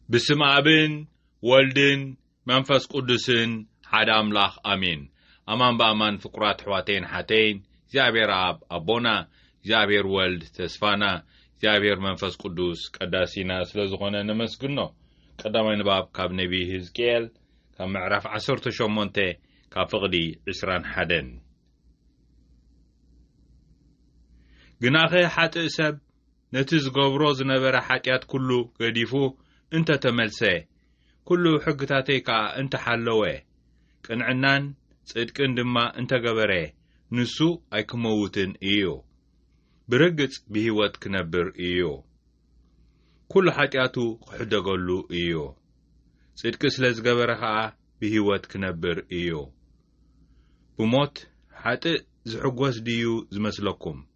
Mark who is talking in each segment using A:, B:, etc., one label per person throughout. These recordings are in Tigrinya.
A: بسم آبن ولدن منفس قدسن حد أملاخ آمين أمان بأمان فقرات حواتين حتين زابير آب أبونا زابير ولد تسفانا زابير منفس قدس قداسينا سلزغونا نمسكنو قدامين باب كاب نبي هزكيل كاب معرف عصرت شمونتي كاب فقدي عسران حدن جناخي حتى سب نتز قبروز نبرا حكيات كله قديفو انت تملسي كله حقتاتيكا انت حلوه كنعنان صدقن دما انت غبره نسو ايكموتن ايو برغص بهيوت كنبر ايو كل حقياتو خدغلو ايو صدق سلاز غبرها بهيوت كنبر ايو بموت حتى زحغوس ديو زمسلكم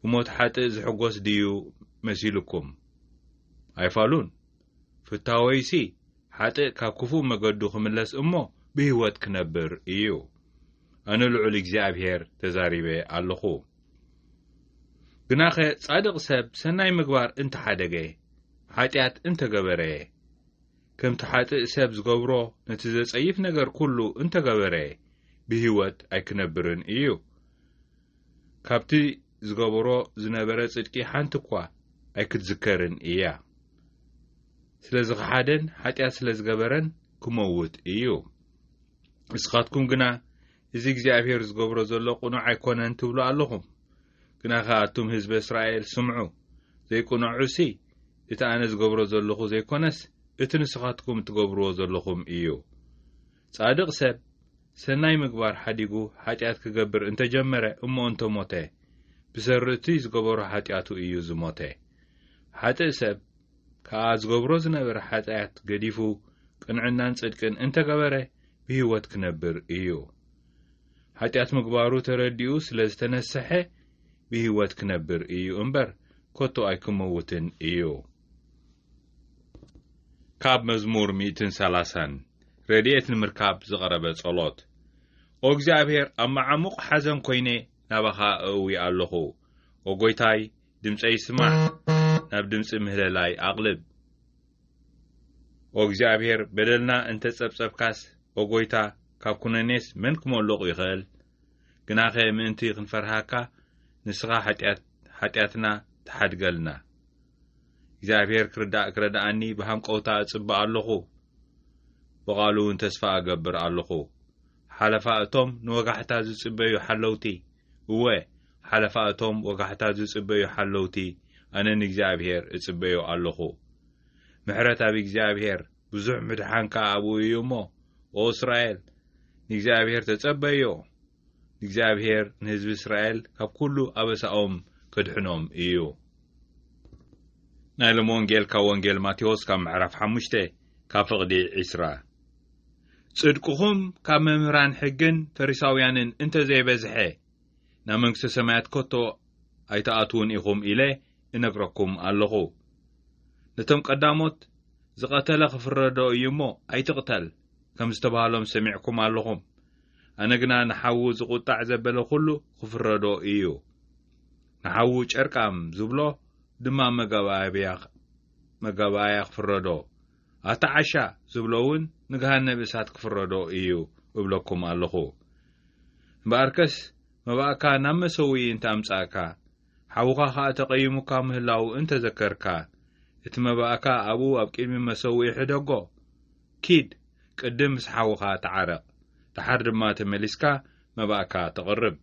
A: بموت حتى زحغوس ديو مسيلكم አይፋሉን ፍታወይሲ ሓጠ ካብ ክፉ መገዱ ክምለስ እሞ ብህይወት ክነብር እዩ ኣነ ልዑል እግዚአብሔር ተዛሪበ ኣለኹ ግናኸ ጻድቕ ሰብ ሰናይ ምግባር እንተሓደገ ሓጢአት እንተገበረ ከምቲ ሓጠ ሰብ ዝገብሮ ነቲ ዘጸይፍ ነገር ኩሉ እንተገበረ ብህይወት ኣይክነብርን እዩ ካብቲ ዝገብሮ ዝነበረ ጽድቂ ሓንቲ እኳ ኣይክትዝከርን እያ ስለዝኸሓደን ሓጢአት ስለዝገበረን ክመውት እዩ እስኻትኩም ግና እዚ እግዚአብሔር ዝገብሮ ዘሎ ቁኑዕ ኣይኮነን ትብሉ ኣለኹም ግና ከኣቱም ህዝቢ እስራኤል ስምዑ ዘይቁኑዑሲ እቲ ኣነ ዝገብሮ ዘለኹ ዘይኮነስ እቲ ንስኻትኩም ትገብርዎ ዘለኹም እዩ ጻድቕ ሰብ ሰናይ ምግባር ሓዲጉ ሓጢአት ክገብር እንተጀመረ እሞ እንተሞተ ብሰርቲ ዝገበሮ ሓጢአቱ እዩ ዝሞተ ሓጥእ ሰብ ከኣዝ ገብሮ ዝነበረ ሓጢአት ገዲፉ ቅንዕናን ጽድቅን እንተገበረ ብህይወት ክነብር እዩ ሓጢአት ምግባሩ ተረዲኡ ስለዝተነስሐ ብህይወት ክነብር እዩ እምበር ኮቶ ኣይክመውትን እዩ ካብ መዝሙር 130 ረድኤት ንምርካብ ዝቐረበ ጸሎት ኦ እግዚአብሔር ኣብ መዓሙቕ ሓዘን ኮይነ ናባኻ እዊ ኣለኹ ኦ ጎይታይ ድምፀይ ስማዕ ናብ ድምጽ ምህለላይ ኣቕልብ ኦ እግዚአብሔር በደልና እንተ ጸብጸብካስ ኦ ጎይታ ካብ ኩነኔስ መን ክመለቕ ይኽእል ግናኸ ምእንቲ ክንፈርሃካ ንስኻ ሓጢአትና ተሓድገልና እግዚአብሔር ክረዳእኒ ብሃምቀውታ እጽባእ ኣለኹ ብቓሉ እውን ተስፋ እገብር ኣለኹ ሓለፋ እቶም ንወጋሕታ ዝጽበዩ ሓለውቲ እወ ሓለፋ እቶም ወጋሕታ ዝጽበዩ ሓለውቲ ኣነ ንእግዚአብሔር እጽበዮ ኣለኹ ምሕረት ኣብ እግዚአብሔር ብዙሕ ምድሓንካ ኣብኡ እዩ እሞ ኦ እስራኤል ንእግዚአብሔር ተጸበዮ ንእግዚአብሔር ንህዝቢ እስራኤል ካብ ኩሉ ኣበሳኦም ከድሕኖም እዩ ናይ ሎም ወንጌል ካብ ወንጌል ማቴዎስ ካብ ምዕራፍ 5 ካብ ፍቕዲ 20 ጽድቅኹም ካብ መምህራን ሕግን ፈሪሳውያንን እንተዘይበዝሐ ናብ መንግሥተ ሰማያት ኮቶ ኣይተኣትውን ኢኹም ኢለ እነግረኩም ኣለኹ ነቶም ቀዳሞት ዝቐተለ ክፍረዶ እዩ እሞ ኣይትቕተል ከም ዝተባሃሎም ሰሚዕኩም ኣለኹም ኣነ ግና ንሓዉ ዝቁጣዕ ዘበለ ኩሉ ክፍረዶ እዩ ንሓዉ ጨርቃም ዝብሎ ድማ መጋባያ ክፍረዶ ኣተዓሻ ዝብሎ እውን ንገሃነብ እሳት ክፍረዶ እዩ እብለኩም ኣለኹ እምበኣርከስ መባእካ ናብ መሰውኢ እንተኣምጻእካ ሓውኻ ኸኣ ተቐይሙካ ምህላው እንተዘከርካ እቲ መባእካ ኣብኡ ኣብ ቅድሚ መሰውኢ ሕደጎ ኪድ ቅድም ምስ ሓውኻ ተዓረቕ ተሓር ድማ ተመሊስካ መባእካ ተቐርብ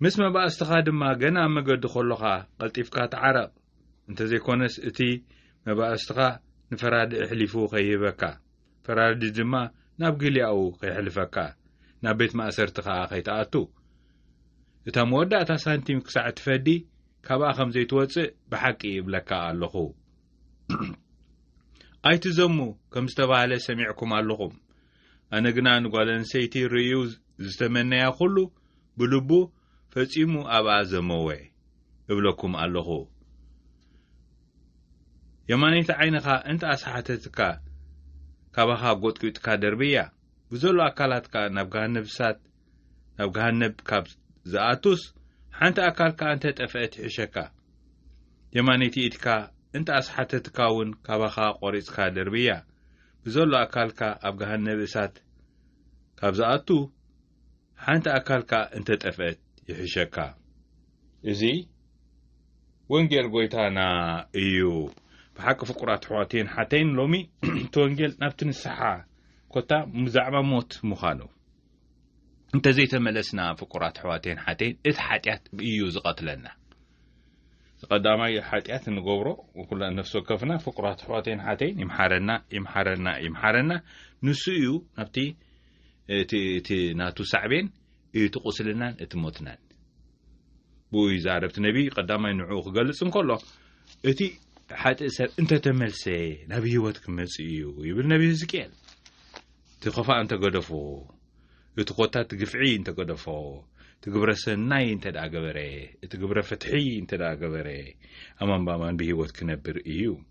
A: ምስ መባእስትኻ ድማ ገና ኣብ መገዲ ከለኻ ቀልጢፍካ ተዓረቕ እንተዘይኮነስ እቲ መባእስትኻ ንፈራዲ እሕሊፉ ከይህበካ ፈራዲ ድማ ናብ ግልያኡ ከይሕልፈካ ናብ ቤት ማእሰርቲ ኸኣ ከይተኣቱ እታ መወዳእታ ሳንቲም ክሳዕ ትፈዲ ካብኣ ከም ዘይትወፅእ ብሓቂ ይብለካ ኣለኹ ኣይትዘሙ ከም ዝተባሃለ ሰሚዕኩም ኣለኹም ኣነ ግና ንጓል ኣንሰይቲ ርእዩ ዝተመነያ ኩሉ ብልቡ ፈጺሙ ኣብኣ ዘመወ እብለኩም ኣለኹ የማነይቲ ዓይንኻ እንተ ኣሰሓተትካ ካባኻ ጐጥቂጥካ ደርብያ ብዘሎ ኣካላትካ ናብ ገሃነብ እሳት ናብ ገሃነብ ካብ ዝኣቱስ ሓንቲ ኣካልካ እንተ ጠፍአት ይሕሸካ የማነይቲ ኢድካ انت أسحتتكاون كابخا قريصكا دربيا بزولو أكالكا أبغى النبسات كابزاتو حانت أكالكا انت تفقت يحشكا إزي وانجيل قويتانا إيو بحق فقرات حواتين حتين لومي توانجيل نفتن السحا كوتا مزعبا موت مخانو انت زي تملسنا فقرات حواتين حتين اتحاتيات بإيو زقتلنا قدامي حاتيات نقبرو وكل نفسه كفنا فقرات حواتين حتين يمحرنا نسيو نبتي تي ناتو سعبين يتقسلنا اتموتنا بوي زاربت نبي قدامي نعوق قلص نقول اتي حتى انت تملسي نبي وتك مسيو يبل نبي زكيل تخفى انت قدفو يتقوتات قفعي انت قدفو تقبر سناي انت دا قبري تقبر فتحي انت دا قبري امان بامان بهيوت كنبر ايو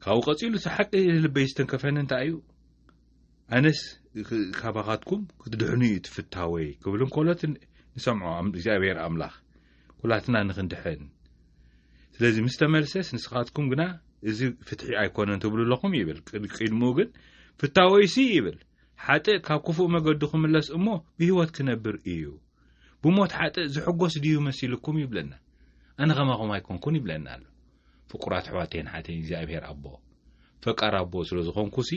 A: كاو قصيلو تحق لبي يستنكفن انت ايو انس كابغاتكم كتدحني تفتاوي قبلن كولات نسمعوا እግዚአብሔር አምላክ ኩላትና ንخندحن ስለዚህ ምስተመልሰስ ንስኻትኩም ግና እዚ ፍትሒ ኣይኮነን ትብሉ ለኹም ይብል ቅድሙ ግን ፍታወይሲ ይብል ሓጥ ካብ ክፉእ መገዱ ክምለስ እሞ ብህይወት ክነብር እዩ ብሞት ሓጥ ዝሕጎስ ድዩ መሲልኩም ይብለና ኣነ ከማኹም ኣይኮንኩን ይብለና ኣሎ ፍቁራት ሕዋቴን ሓተይ እግዚአብሔር ኣቦ ፈቃር ኣቦ ስለዝኾንኩሲ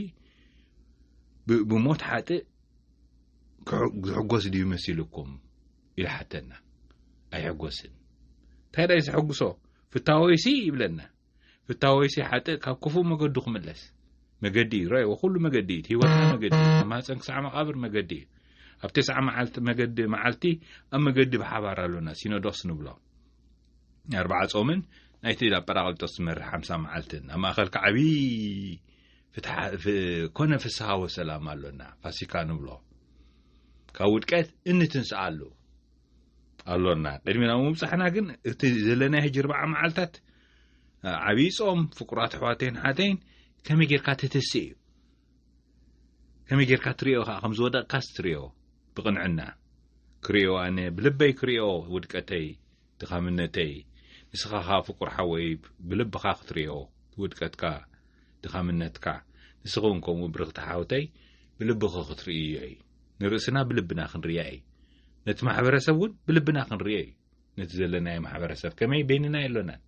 A: ብሞት ሓጥ ዝሕጎስ ድዩ መሲልኩም إلحتنا أي حجوسن ترى إذا حجوسه في التواويسي يبلنا في التواويسي حتى كفو مجدوخ ملس مجدي رأي وكل مجدي هي وقتها مجدي ما تنك ساعة مقابر مجدي أبتسعة معلت مجدي معلتي أما مجدي بحبار لنا سينو دوس نبلا 4 صومن نايتي لا براغل تصمر 5 معلتن أما أخل كعبي في كنا في الساعة والسلام لنا فاسيكا نبلا كاود كات إن تنسألو اللهنا قدمنا مبصحنا جن زلنا هجر بقى معلتات عبيصهم فقرات حواتين حاتين كم يجير كاتتسي كم يجير كاتريو خمس ودا كاستريو بقنعنا كريو أنا بلبي كريو ودكتي تخامنتي نسخها فقر حويب بلب خاختريو ودكتكا تخامنتكا نسخونكم وبرغت حاوتي بلب خاختريي نرسنا بلبنا خنرياي نت محبرسبون بلبنا خنرياي نتزلنا محبرسب كمي بيننا يلونا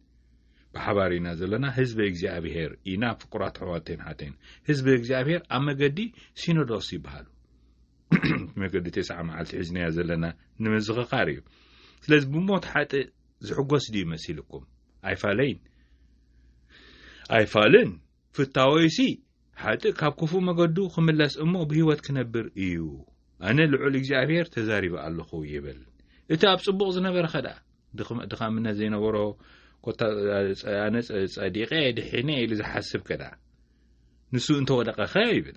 A: بحبارينا زلنا حزب እግዚአብሔር ኢና ፍቁራት ሕዋቴን ሓቴን حزب እግዚአብሔር ኣመገዲ ሲኖዶስ ይባሃሉ መገዲ 9 መዓልቲ ሒዝና ዘለና ንምዝኽኻር እዩ ስለዚ ብሞት ሓጥ ዝሕጎስ ዲ መሲልኩም ኣይፋልን ፍታወይሲ ሓጥ ካብ ክፉ መገዱ ክምለስ እሞ ብህይወት ክነብር እዩ أنا لعل إجابير تزارب الله يبل إتاب صبغ زنبر خدا دخامنا زين وراه كنت أنا صديقي دحيني اللي حسب كذا نسو أنت ودق خايبن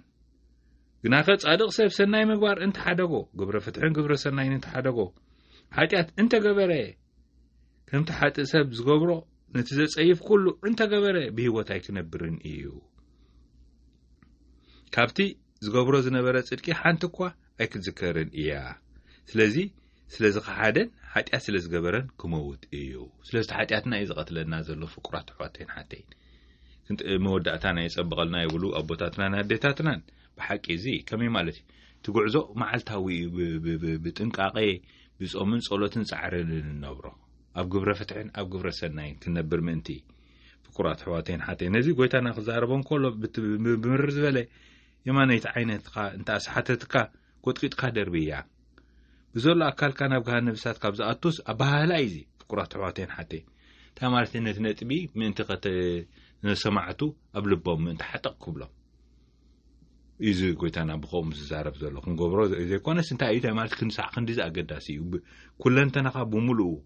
A: جناخت صادق سيف سناي مقبار أنت حدقو قبر فتحين قبر سناي أنت حدقو حاجات أنت قبره كم تحت سب زقبره نتزت أيف كله أنت قبره بهوتك نبرن إيو كابتي زقبره زنبرة صدقي حنتقوا أكيد ذكرن إياه سلزي قحادن حتى سلز جبرن كموت إيو سلز حتياتنا إذا قتلنا زلوا فقرات حواتين حتين كنت مودعتنا يسبق لنا يقولوا أبوتاتنا نديتاتنا بحكي زي كمي مالتي تقعزو معلتاوي بتنقاقي بزومن صولتن سعرن النبرة أب جبر فتحين أب جبر سنين كنبر منتي فقرات حواتين حتين نزي قويتنا خزاربون كله بمرز بله يمانة عينتك أنت أسحتتك قد قادر بيا بزول أكل كان أبغى نفسات قبض أتوس أبها لايزي فقرات حواتين حتى تمارت النت بي من تقت نسمعته قبل بوم من تحت قبله إذا قلت أنا بقوم زارب زلوا خن قبره إذا كنا سنتا إذا مارت كن ساعة خن ديز أقداسي كل أنت نقاب بملو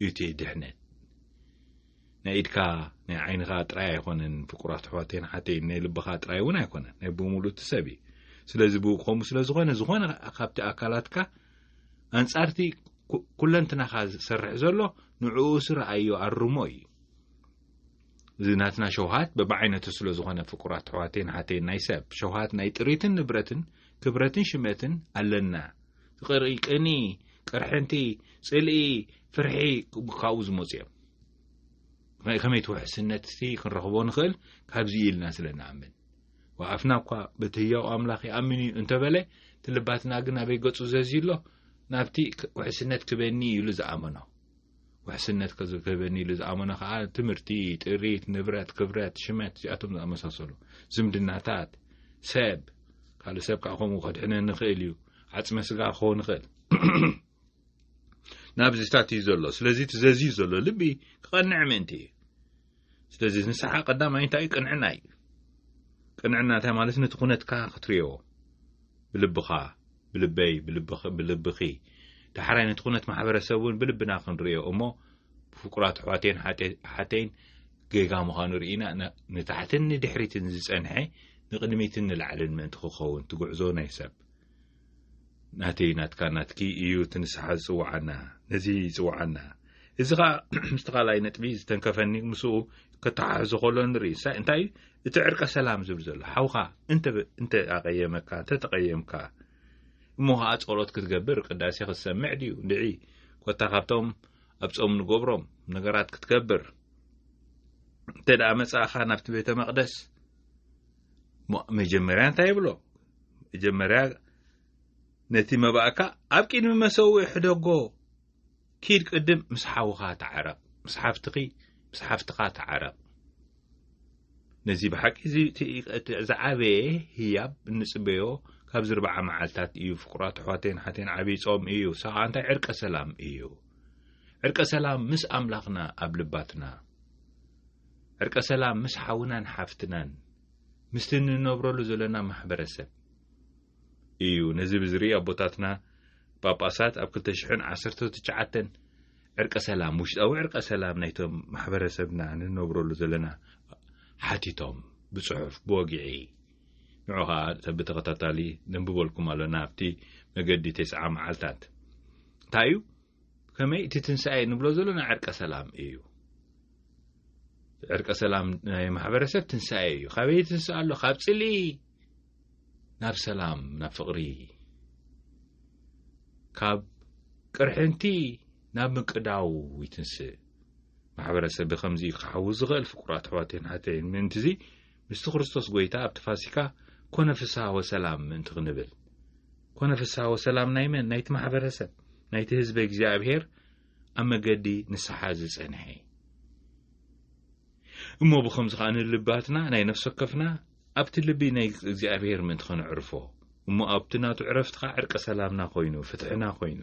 A: يتهدحنا نايدكا نعين غات رأي يكونن فقرات حواتين حتى نلب غات رأي ونا يكونن نبوملو تسبي ስለዚህ ብቆም ስለዝኾነ አካብቲ አካላትካ አንጻርቲ ኩለንተና ሰርሕ ዘሎ ንዑ ስራአዩ አርሞይ ዝናትና ሸውሃት በባይነቱ ስለዝኾነ ፍቁራት ሕዋቴን ሓቴን ናይ ሰብ ሸውሃት ናይ ጥሪትን ንብረትን ክብረትን ሽመትን ኣለና ቅኒ ቅርሕንቲ ጽልኢ ፍርሒ ካብኡ ዝመጽዮም ከመይ ትውሕስነት ክንረኽቦ ንኽእል ካብዚ ኢልና ስለንኣምን ወኣፍና እኳ በትህያው ኣምላኽ ይኣምን እዩ እንተበለ ትልባትና ግን ኣበይ ገጹ ዘዚሎ ናብቲ ውሕስነት ክበኒ ኢሉ ዝኣመኖ ውሕስነት ክበኒ ኢሉ ዝኣመኖ ከዓ ትምህርቲ ጥሪት ንብረት ክብረት ሽመት እዚኣቶም ዝኣመሳሰሉ ዝምድናታት ሰብ ካልእ ሰብ ከዓ ከምኡ ከድሕነኒ ንኽእል እዩ ዓፅመ ስጋ ክኸውን ንኽእል ናብዚታት እዩ ዘሎ ስለዚ ትዘዝዩ ዘሎ ልቢ ክቐንዕ ምእንቲ እዩ ስለዚ ንስሓ ቀዳማይ እንታይ ቅንዕና እዩ ቅንዕና እንታይ ማለት ነቲ ኩነትካ ክትርዮ ብልብኻ ብልበይ ብልብኺ ድሓራይ ነቲ ኩነት ማሕበረሰብ እውን ብልብና ክንርዮ እሞ ፍቁራት ኣሕዋቴን ሓተይን ጌጋ ምዃኑ ርኢና ንታሕትን ንድሕሪትን ዝጸንሐ ንቕድሚትን ንላዕልን ምእንቲ ክኸውን ትጉዕዞ ናይ ሰብ ናተይ ናትካ ናትኪ እዩ ትንስሓ ዝፅዋዓና ነዚ ይፅዋዓና እዚ ኸዓ ምስተኻላይ ነጥቢ ዝተንከፈኒ ምስኡ ከተሓሕዞ ከሎ ንርኢ እንታይ እዩ እቲ ዕርቀ ሰላም ዝብል ዘሎ ሓውኻ እንተ ኣቐየመካ እንተተቐየምካ እሞ ከዓ ጸሎት ክትገብር ቅዳሴ ክትሰምዕ ድዩ ንዒ ኮታ ካብቶም ኣብ ጾም ንገብሮም ነገራት ክትገብር እንተ ደኣ መጻእኻ ናብቲ ቤተ መቕደስ መጀመርያ እንታይ ይብሎ መጀመርያ ነቲ መባእካ ኣብ ቅድሚ መሰዊዕ ሕደጎ ኪድ ቅድም ምስ ሓውኻ ተዓረቕ ምስ ሓፍትኻ ተዓረቕ ነዚ ብሓቂ ዝዓበየ ህያብ እንጽበዮ ካብ ዝርባዓ መዓልታት እዩ ፍቁራት ኣሕዋቴን ሓቴን ዓብይ ጾም እዩ ሰዓ እንታይ ዕርቀ ሰላም እዩ ዕርቀ ሰላም ምስ ኣምላኽና ኣብ ልባትና ዕርቀ ሰላም ምስ ሓውናን ሓፍትናን ምስቲ ንነብረሉ ዘለና ማሕበረሰብ እዩ ነዚ ብዝርኢ ኣቦታትና ጳጳሳት ኣብ 2019 ዕርቀ ሰላም ውሽጣዊ ዕርቀ ሰላም ናይቶም ማሕበረሰብና ንነብረሉ ዘለና ሓቲቶም ብጽሑፍ ብወጊዒ ንዑኻ ተተኸታታሊ ነንብበልኩም ኣለና ኣብቲ መገዲ 9 መዓልታት እንታይ እዩ ከመይ እቲ ትንሣኤ ንብሎ ዘለና ዕርቀ ሰላም እዩ ዕርቀ ሰላም ናይ ማሕበረሰብ ትንሣኤ እዩ ካበይ ትንሣኤ ኣሎ ካብ ጽሊ ናብ ሰላም ናብ ፍቕሪ ካብ ቅርሕንቲ ናብ ምቅዳው ይትንስእ ማሕበረሰብ ብከምዚ ክሓው ዝኽእል ፍቁራት ኣሕዋቴን ሓተይን ምእንትዚ ምስቲ ክርስቶስ ጎይታ ኣብቲ ፋሲካ ኮነ ፍስሓ ወሰላም ምእንቲ ክንብል ኮነ ፍስሓ ወሰላም ናይ መን ናይቲ ማሕበረሰብ ናይቲ ህዝቢ እግዚኣብሔር ኣብ መገዲ ንስሓ ዝጸንሐ እሞ ብኸምዚ ከዓ ንልባትና ናይ ነፍሲ ወከፍና ኣብቲ ልቢ ናይ እግዚኣብሔር ምእንቲ ክንዕርፎ እሞ ኣብቲ ናቱ ዕረፍትኻ ዕርቀ ሰላምና ኮይኑ ፍትሕና ኮይኑ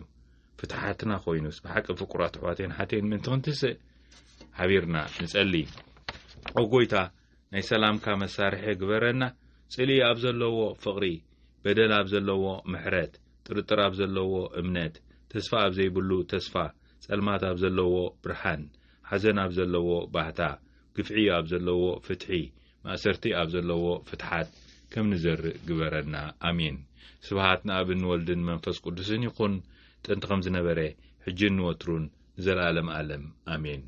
A: ፍትሓትና ኮይኑስ ብሓቂ ፍቁራት ኣሕዋቴን ሓተይን ምእንቲ ክንትስእ ሓቢርና ንጸሊ ኦ ጎይታ ናይ ሰላምካ መሳርሒ ግበረና ጽሊ ኣብ ዘለዎ ፍቕሪ በደል ኣብ ዘለዎ ምሕረት ጥርጥር ኣብ ዘለዎ እምነት ተስፋ ኣብ ዘይብሉ ተስፋ ጸልማት ኣብ ዘለዎ ብርሃን ሓዘን ኣብ ዘለዎ ባህታ ግፍዒ ኣብ ዘለዎ ፍትሒ ማእሰርቲ ኣብ ዘለዎ ፍትሓት ከም ንዘርእ ግበረና ኣሜን ስብሃት ንኣብን ወልድን መንፈስ ቅዱስን ይኹን ጥንቲ ከም ዝነበረ ሕጂን ወትሩን ዘላለም ዓለም ኣሜን